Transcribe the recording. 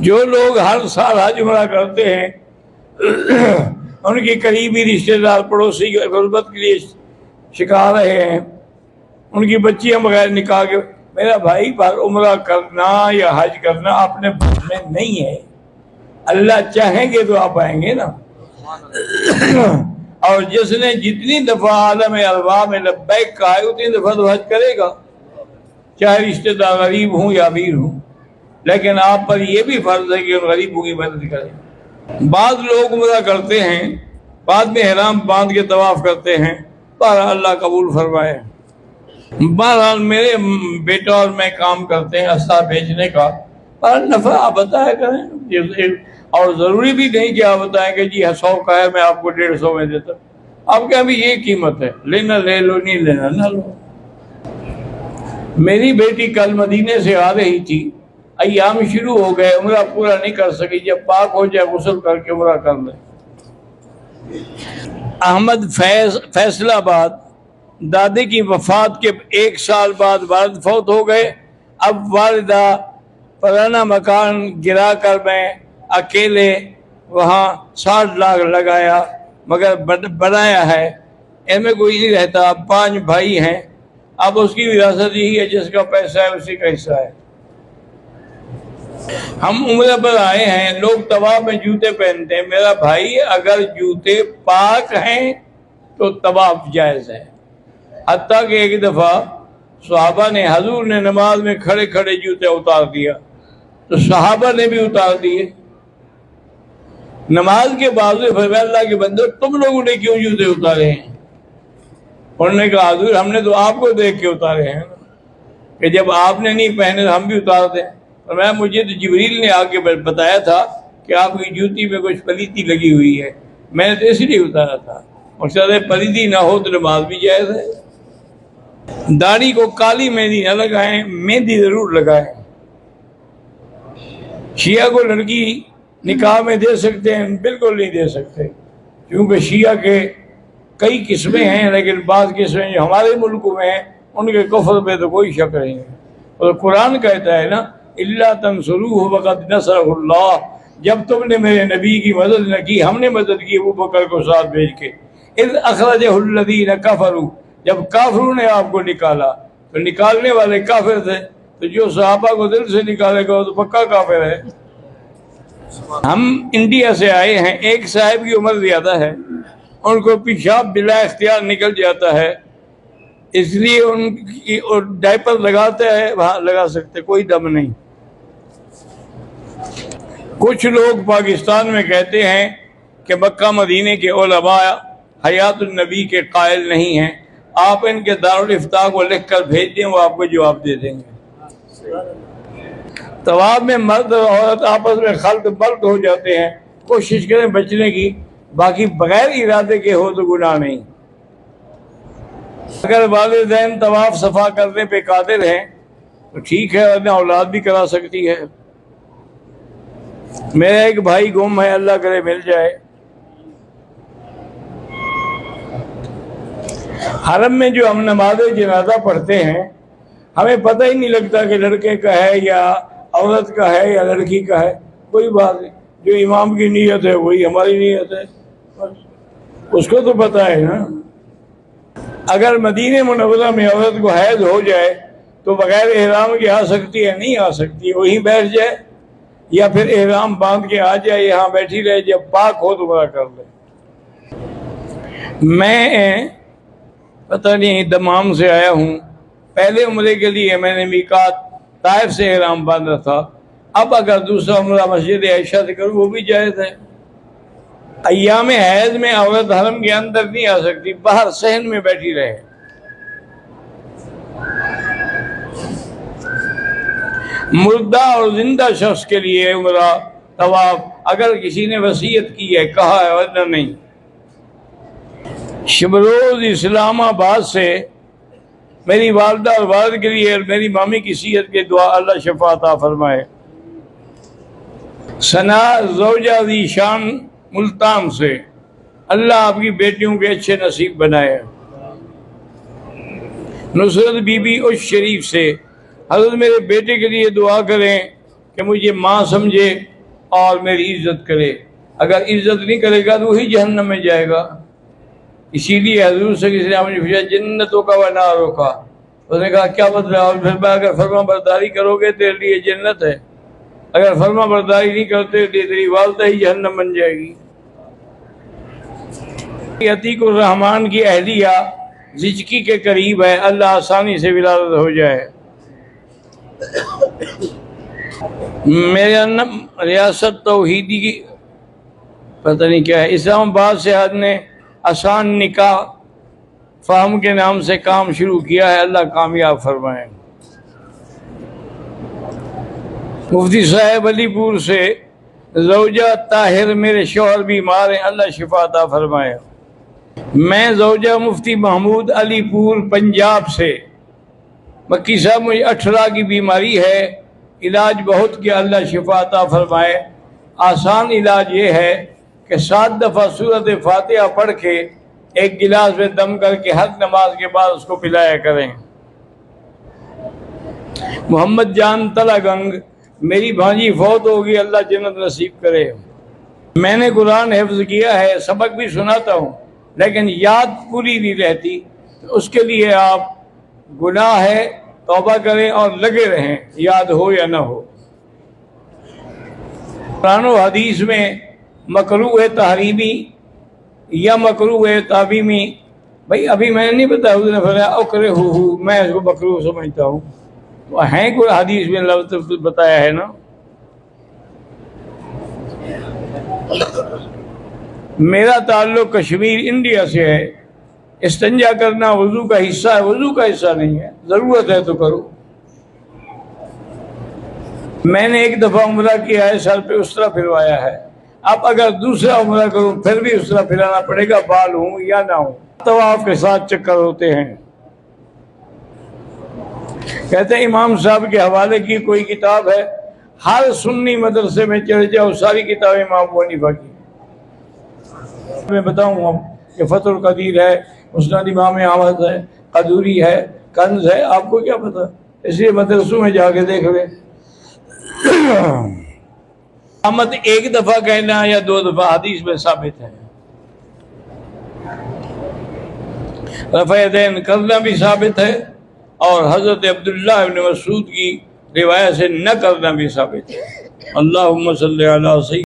जो लोग हर साल हज उम्रा करते हैं उनके करीबी रिश्तेदार पड़ोसी गुर्बत के लिए शिकार रहे हैं। उनकी बच्चियां बगैर निकाह के, मेरा भाई पर उम्रा करना या हज करना अपने में नहीं है। अल्लाह चाहेंगे तो आप आएंगे ना। और जिसने जितनी दफा आलम अरवा में लब्बैक कहा है उतनी दफा तो हज करेगा, चाहे रिश्तेदार गरीब हूं या अमीर हूं। लेकिन आप पर यह भी फर्ज है कि उन गरीबों की मदद करें। बाद लोग उम्रा करते हैं, बाद में हराम बांध के तवाफ करते हैं, पर अल्लाह कबूल फरमाए। बहरहाल मेरे बेटा और मैं काम करते हैं अस्ता बेचने का, पर नफा आप बताया करें। और जरूरी भी नहीं कि आप बताएं कि जी 100 का है मैं आपको 150 में देता। अब क्या भी ये कीमत है, लेना ले लो, नहीं लेना ना लो। मेरी बेटी कल मदीने से आ रही थी, अय्याम शुरू हो गए, उम्रा पूरा नहीं कर सकी। जब पाक हो जाए गुस्ल करके उम्रा कर ले। अहमद फैसलाबाद, दादी की वफात के 1 साल बाद वालिद फौत हो गए। अब वालिदा पुराना मकान गिरा कर मैं अकेले वहाँ 60 लाख लगाया, मगर बनाया है, इनमें कोई नहीं रहता। 5 भाई हैं, अब उसकी विरासत यही है, जिसका पैसा है उसी का हिस्सा है। हम उम्र पर आए हैं, लोग तवाफ में जूते पहनते हैं। मेरा भाई अगर जूते पाक हैं तो तवाफ जायज है। हत्ता कि एक दफा सहाबा ने, हजूर ने नमाज में खड़े खड़े जूते उतार दिया तो सहाबा ने भी उतार दिए। नमाज के बाद अल्लाह के बंदे तुम लोगों ने क्यों जूते उतारे हैं? उन्होंने कहा हजूर हमने तो आपको देख के उतारे हैं कि जब आपने नहीं पहने तो हम भी उतार दें। और मैं, मुझे तो जिब्रील ने आके बताया था कि आपकी जूती में कुछ पलीती लगी हुई है, मैंने तो इसलिए उतारा था। मकसद पलीती ना हो तो नमाज भी जायज है। दाढ़ी को काली मेहंदी न लगाएं, मेहंदी जरूर लगाएं। शिया को लड़की निकाह में दे सकते हैं? बिल्कुल नहीं दे सकते, क्योंकि शिया के कई किस्में हैं, लेकिन बाज़ किस्में जो हमारे मुल्क में हैं उनके कुफ्र पे तो कोई शक नहीं है। और कुरान कहता है ना, इल्ला तंसुरूहु फ़क़द नसरहुल्लाह, जब तुमने मेरे नबी की मदद न की, हमने मदद की अबू बकर को साथ भेज के। इज़ अख़रजहुल्लज़ीना कफ़रू, जब काफिरों ने आपको निकाला, तो निकालने वाले काफिर थे, तो जो सहाबा को दिल से निकालेगा वो तो पक्का काफिर है। हम इंडिया से आए हैं, एक साहब की उम्र ज़्यादा है, उनको पेशाब बिला इख्तियार निकल जाता है, इसलिए उनकी डायपर लगाते हैं, वहाँ लगा सकते, कोई दम नहीं। कुछ लोग पाकिस्तान में कहते हैं कि मक्का मदीने के उलमा हयातुन नबी के कायल नहीं हैं। आप इनके दारुल इफ्ता को लिख कर भेज दें, वो आपको जवाब दे देंगे। तवाब में मर्द और औरत आपस में खल्त बल्त हो जाते हैं, कोशिश करें बचने की, बाकी बगैर इरादे के हो तो गुनाह नहीं। अगर वालिदैन तवाफ सफा करने पे कादिर हैं तो ठीक है, वरना औलाद भी करा सकती है। मेरा एक भाई गुम है, अल्लाह करे मिल जाए। हरम में जो हम नमाज जनाजा पढ़ते हैं, हमें पता ही नहीं लगता कि लड़के का है या औरत का है या लड़की का है, कोई बात नहीं। जो इमाम की नीयत है वही हमारी नीयत है, उसको तो पता है ना। अगर मदीने मुनव्वरा में औरत को हैज हो जाए तो बगैर एहराम के आ सकती है? नहीं आ सकती, वहीं बैठ जाए या फिर एहराम बांध के आ जाए, यहाँ बैठी रहे, जब पाक हो तो बड़ा कर ले। मैं पता नहीं दमाम से आया हूँ, पहले उम्रे के लिए मैंने मीकात ताइफ से एहराम बांधा था। अब अगर दूसरा उम्रा मस्जिद आयशा से करूँ वो भी जायज़ है। अय्याम हैज में औरत हरम के अंदर नहीं आ सकती, बाहर सहन में बैठी रहे। मुर्दा और जिंदा शख्स के लिए उम्रा तवाफ अगर किसी ने वसीयत की है, कहा है, वरना नहीं। शबरोज इस्लामाबाद से मेरी वालदा और वालिद के लिए और मेरी मामी की सेहत के दुआ, अल्लाह शफा अता फरमाए। सना ज़ौजा ज़ीशान मुल्तान से, अल्लाह आपकी बेटियों के अच्छे नसीब बनाए। नुसरत बीबी उस शरीफ से, हज़रत मेरे बेटे के लिए दुआ करें कि मुझे माँ समझे, और मेरी इज्जत करे। अगर इज्जत नहीं करेगा तो वही जहन्नम में जाएगा। इसीलिए हजूर से किसी ने मुझे पूछा जन्नतों का व नारों का, उसने कहा क्या बदला? और फिर अगर फर्मा बरदारी करोगे तेरे लिए जन्नत है, अगर फर्मा बरदारी नहीं करते तेरी वालदा ही जहन्नम बन जाएगी। अतीकुर रहमान की अहलिया जिजकी के करीब है, अल्लाह आसानी से विलादत हो जाए। मेरा नाम रियासत तौहीदी की पता नहीं क्या है, इस्लामाबाद से आज ने आसान निकाह फाहम के नाम से काम शुरू किया है, अल्लाह कामयाब फरमाए। मुफ्ती साहब अलीपुर से ज़ौजा ताहिर मेरे शौहर बीमार हैं, अल्लाह शिफा अता फरमाए। मैं ज़ौजा मुफ्ती महमूद अलीपुर पंजाब से, मक्की साहब मुझे 18 की बीमारी है, इलाज बहुत किया, अल्लाह शिफा अता फरमाए। आसान इलाज ये है कि 7 दफ़ा सूरत फातिहा पढ़ के एक गिलास में दम करके हर नमाज के बाद उसको पिलाया करें। मोहम्मद जान तलागंग मेरी भांजी फौत होगी, अल्लाह जन्नत नसीब करे। मैंने कुरान हिफ्ज किया है, सबक भी सुनाता हूँ, लेकिन याद पूरी नहीं रहती, तो उसके लिए आप गुनाह है तौबा करें और लगे रहें, याद हो या ना हो। कुरान और हदीस में मकरूह तहरीमी या मकरूह ताबीमी, भाई अभी मैंने नहीं बताया, उसने फरमाया अकरे हु, मैं इसको मकरूह समझता हूँ, तो है कोई हदीस में लफ्ज़ बताया है ना। मेरा ताल्लुक कश्मीर इंडिया से है, इस्तिंजा करना वजू का हिस्सा है, वजू का हिस्सा नहीं है, ज़रूरत है तो करो। मैंने एक दफ़ा उम्रा किया है, सर पे उसरा फिरवाया है, अब अगर दूसरा उम्रा करूं फिर भी उसरा फिराना पड़ेगा, बाल हूं या ना हूं। तवाफ के साथ चक्कर होते हैं। कहते हैं इमाम साहब के हवाले की कोई किताब है, हर सुन्नी मदरसे में चले जाओ सारी किताबें इमाम अबू हनीफा की। मैं बताऊंगा कि फतुल कदीर है, मुस्नद इमाम अहमद है, कदूरी है, कंज है, आपको क्या पता, इसलिए मदरसों में जाके देख ले। अहमद एक दफा कहना या 2 दफा हदीस में साबित है। रफ़ा यदैन करना भी साबित है, और हजरत अब्दुल्लाह इब्न मसूद की रिवायत से न करना भी साबित है। अल्लाहुम्मा सल्ली अला सय्यिदना